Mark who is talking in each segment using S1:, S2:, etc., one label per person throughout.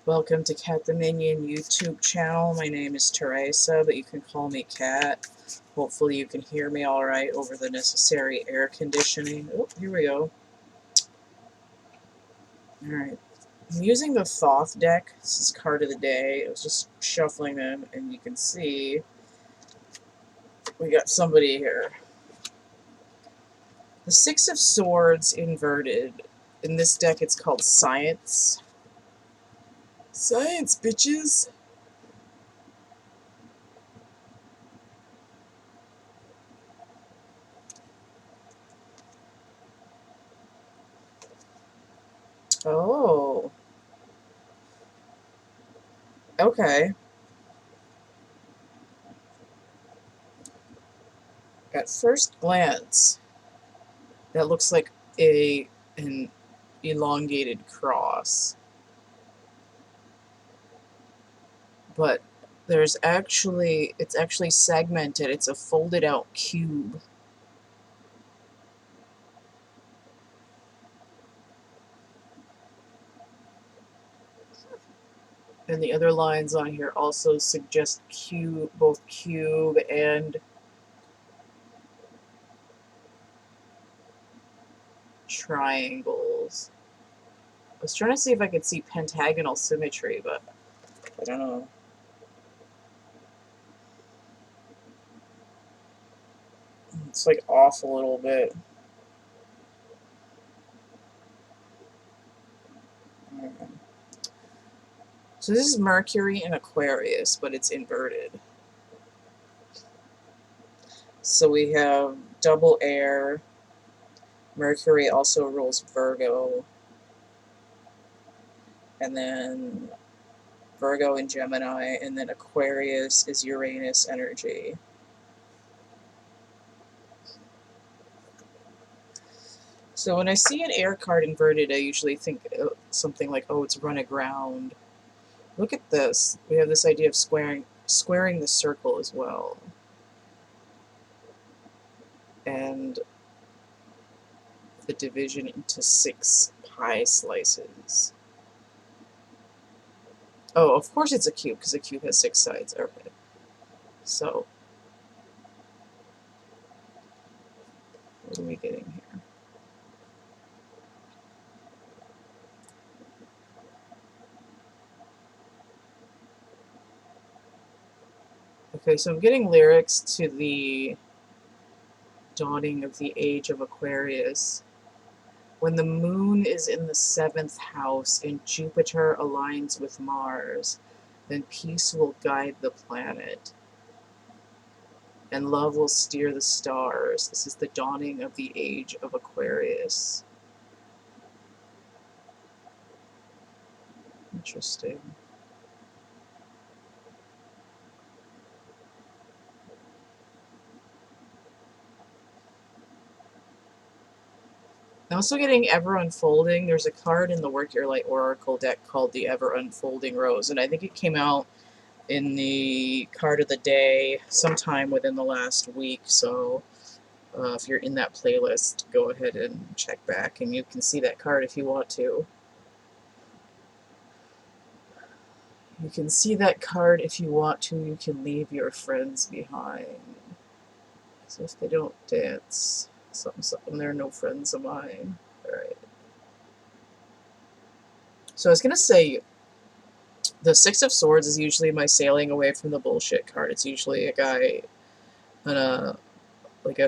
S1: Welcome to CATtheMinion YouTube channel. My name is Teresa, but you can call me Cat. Hopefully you can hear me alright over the necessary air conditioning. Oh, here we go. Alright. I'm using the Thoth deck. This is card of the day. I was just shuffling them, and you can see we got somebody here. The Six of Swords inverted. In this deck it's called Science. Science, bitches! Oh. Okay. At first glance, that looks like an elongated cross. But it's actually segmented. It's a folded out cube. And the other lines on here also suggest both cube and triangles. I was trying to see if I could see pentagonal symmetry, but I don't know. It's like off a little bit. So this is Mercury in Aquarius, but it's inverted. So we have double air. Mercury also rules Virgo. And then Virgo and Gemini, and then Aquarius is Uranus energy. So when I see an air card inverted, I usually think something like, oh, it's run aground. Look at this. We have this idea of squaring the circle as well. And the division into 6 pie slices. Oh, of course it's a cube, because a cube has 6 sides. Okay. So, what are we getting here? Okay, so I'm getting lyrics to the dawning of the age of Aquarius. When the moon is in the 7th house and Jupiter aligns with Mars, then peace will guide the planet, and love will steer the stars. This is the dawning of the age of Aquarius. Interesting. I'm also getting Ever Unfolding. There's a card in the Work Your Light Oracle deck called the Ever Unfolding Rose, and I think it came out in the card of the day sometime within the last week, so if you're in that playlist, go ahead and check back, and you can see that card if you want to. You can see that card if you want to. You can leave your friends behind. So if they don't dance, something, they're no friends of mine. Alright. So I was going to say, the Six of Swords is usually my sailing away from the bullshit card. It's usually a guy on a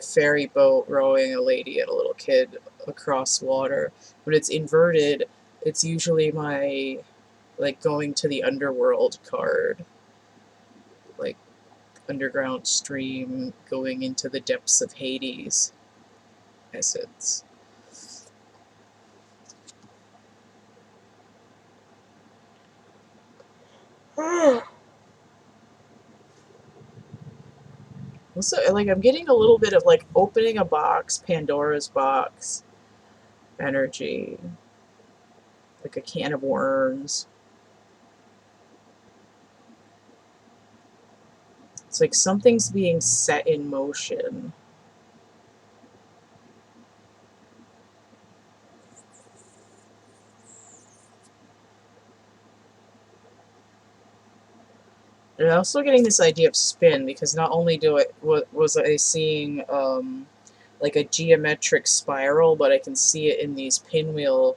S1: ferry boat rowing a lady and a little kid across water. When it's inverted, it's usually my going to the underworld card. Like underground stream going into the depths of Hades essence. Also, I'm getting a little bit of opening a box, Pandora's box energy, like a can of worms. It's like something's being set in motion. And I'm also getting this idea of spin, because not only was I seeing like a geometric spiral, but I can see it in these pinwheel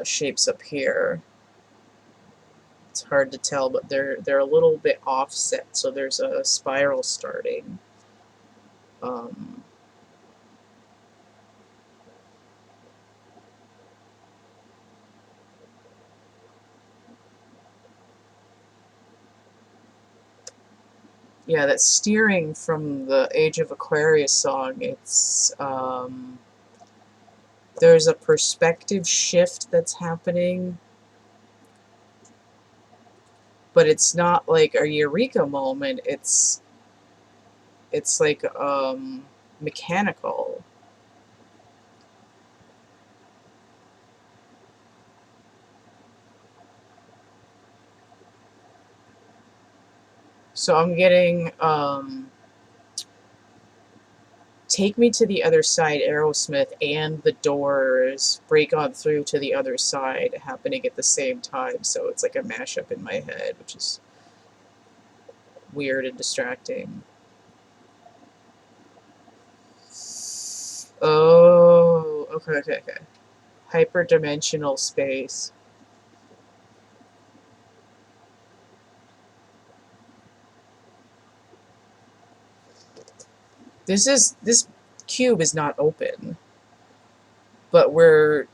S1: shapes up here. It's hard to tell, but they're a little bit offset, so there's a spiral starting. Yeah, that steering from the Age of Aquarius song, it's there's a perspective shift that's happening, but it's not like a eureka moment, it's like mechanical. So I'm getting Take Me to the Other Side, Aerosmith, and The Doors, Break On Through to the Other Side happening at the same time. So it's like a mashup in my head, which is weird and distracting. Oh, okay. Hyperdimensional space. This cube is not open, but we're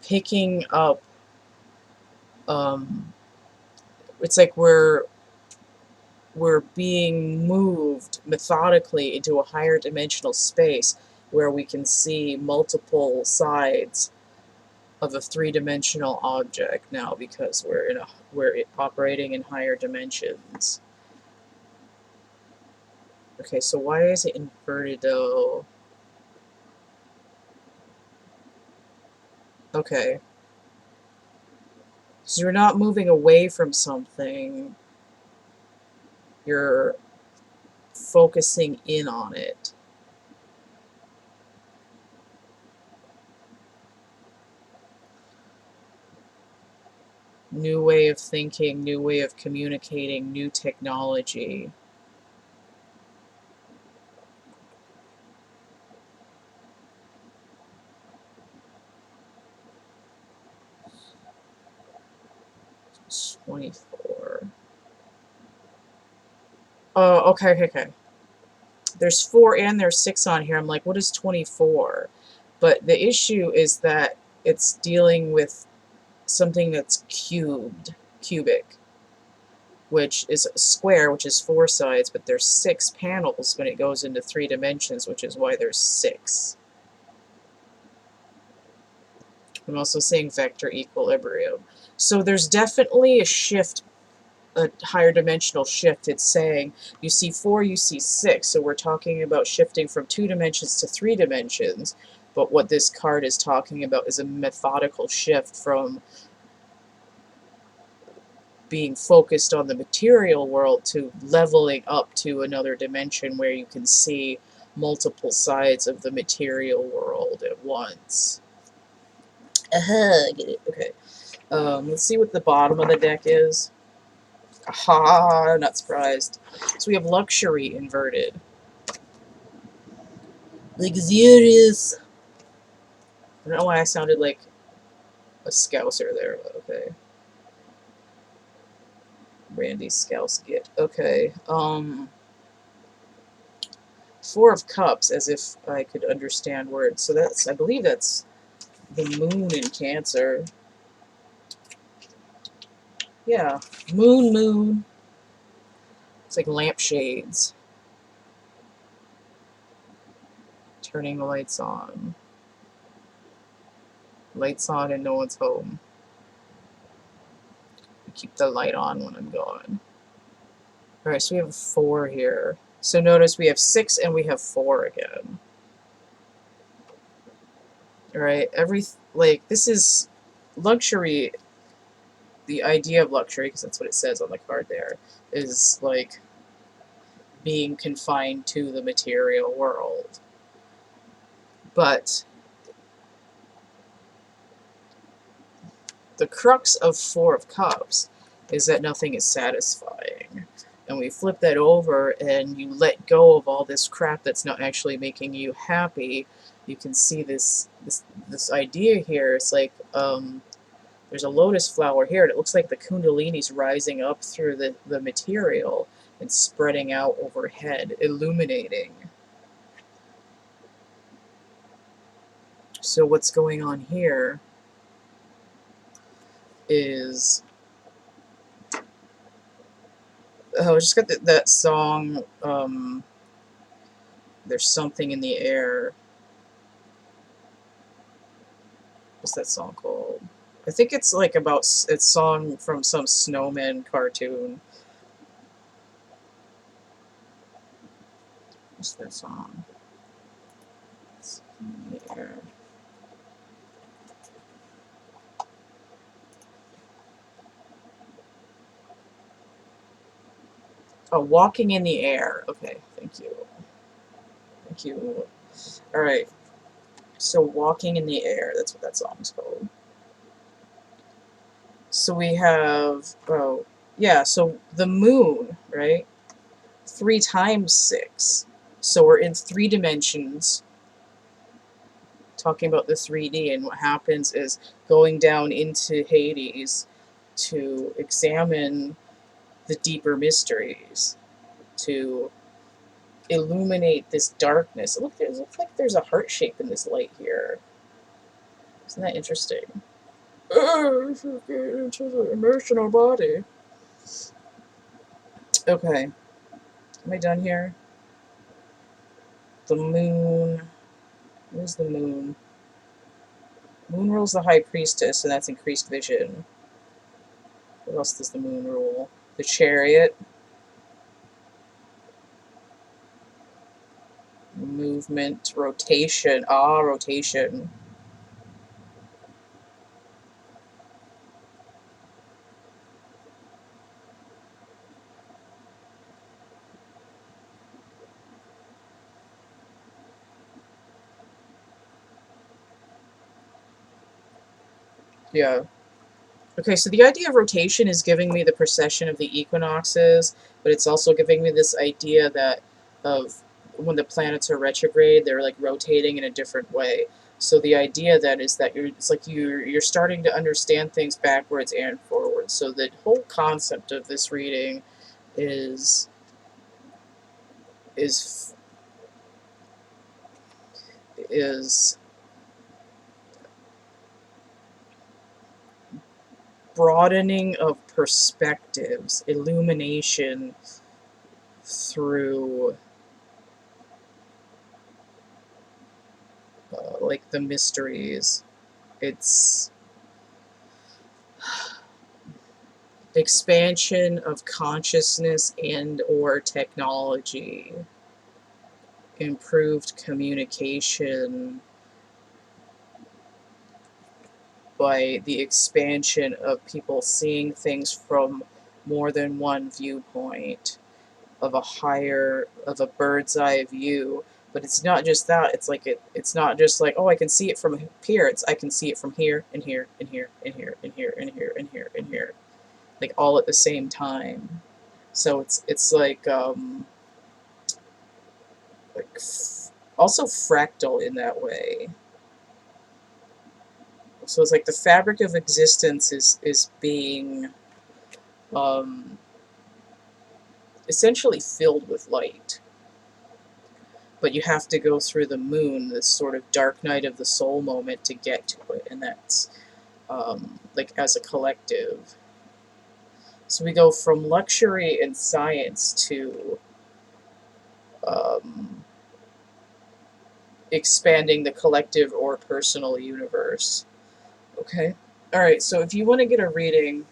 S1: picking up it's like we're being moved methodically into a higher dimensional space where we can see multiple sides of a three-dimensional object now, because we're operating in higher dimensions. Okay, so why is it inverted though? Okay. So you're not moving away from something, you're focusing in on it. New way of thinking, new way of communicating, new technology. It's 24. Oh, okay. There's 4 and there's 6 on here. I'm like, what is 24? But the issue is that it's dealing with something that's cubic, which is a square, which is 4 sides, but there's 6 panels when it goes into 3 dimensions, which is why there's 6. I'm also saying vector equilibrium. So there's definitely a shift, a higher dimensional shift. It's saying you see 4, you see 6. So we're talking about shifting from 2 dimensions to 3 dimensions. But what this card is talking about is a methodical shift from being focused on the material world to leveling up to another dimension where you can see multiple sides of the material world at once. Get it. Okay. Let's see what the bottom of the deck is. Aha, I'm not surprised. So we have luxury inverted. Luxurious. I don't know why I sounded like a Scouser there, but okay. Randy Scousegit. Okay. 4 of Cups, as if I could understand words. So that's, I believe that's the moon in Cancer. Yeah. Moon. It's like lampshades. Turning the lights on. Lights on and no one's home. I keep the light on when I'm gone. Alright, so we have 4 here. So notice we have 6 and we have 4 again. Alright, this is luxury. The idea of luxury, because that's what it says on the card there, is like being confined to the material world. But the crux of 4 of Cups is that nothing is satisfying. And we flip that over and you let go of all this crap that's not actually making you happy. You can see this idea here. It's like there's a lotus flower here, and it looks like the kundalini's rising up through the material and spreading out overhead, illuminating. So what's going on here is, oh, I just got that song, There's Something in the Air. What's that song called? I think it's like about, it's a song from some snowman cartoon. What's that song? It's in the air. Oh, Walking in the Air. Okay, thank you. Thank you. Alright. So Walking in the Air, that's what that song's called. So we have, oh, yeah, so the moon, right? 3 times 6. So we're in 3 dimensions, talking about the 3D, and what happens is going down into Hades to examine the deeper mysteries, to illuminate this darkness. It looks like there's a heart shape in this light here. Isn't that interesting? This is getting into the emotional body. Okay. Am I done here? The moon. Where's the moon? Moon rules the high priestess, and that's increased vision. What else does the moon rule? The chariot. Movement. Rotation. Ah, rotation. Yeah. Okay, so the idea of rotation is giving me the precession of the equinoxes, but it's also giving me this idea that of when the planets are retrograde, they're like rotating in a different way. So the idea then is that it's like you're starting to understand things backwards and forwards. So the whole concept of this reading is is is broadening of perspectives, illumination through like the mysteries. It's expansion of consciousness and or technology, improved communication by the expansion of people seeing things from more than one viewpoint, of a bird's eye view. But it's not just that, it's not just like, oh, I can see it from here, I can see it from here and here and here and here and here and here and here and here, like all at the same time. So it's like also fractal in that way. So it's like the fabric of existence is being essentially filled with light. But you have to go through the moon, this sort of dark night of the soul moment, to get to it, and that's like as a collective. So we go from luxury and science to expanding the collective or personal universe. Okay? Alright, so if you want to get a reading,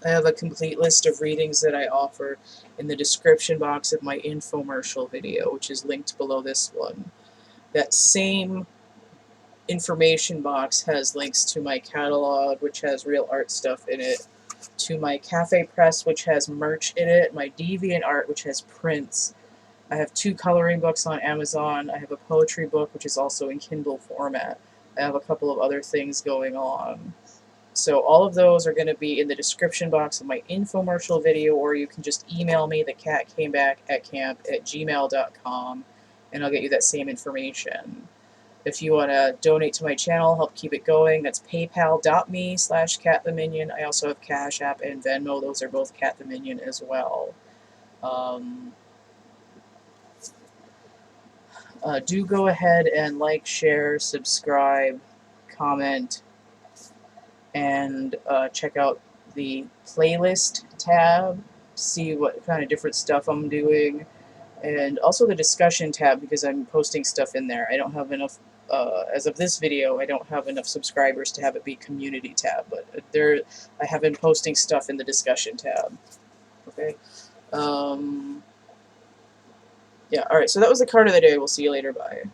S1: I have a complete list of readings that I offer in the description box of my infomercial video, which is linked below this one. That same information box has links to my catalog, which has real art stuff in it, to my Cafe Press, which has merch in it, my DeviantArt, which has prints. I have 2 coloring books on Amazon. I have a poetry book, which is also in Kindle format. I have a couple of other things going on. So all of those are going to be in the description box of my infomercial video, or you can just email me, thecatcamebackatcamp@gmail.com, and I'll get you that same information. If you want to donate to my channel, help keep it going, that's paypal.me/CATtheMinion. I also have Cash App and Venmo. Those are both CATtheMinion as well. Do go ahead and like, share, subscribe, comment, and check out the playlist tab, see what kind of different stuff I'm doing, and also the discussion tab, because I'm posting stuff in there. I don't have enough, as of this video, I don't have enough subscribers to have it be community tab, but I have been posting stuff in the discussion tab. Okay. Yeah, alright, so that was the card of the day. We'll see you later. Bye.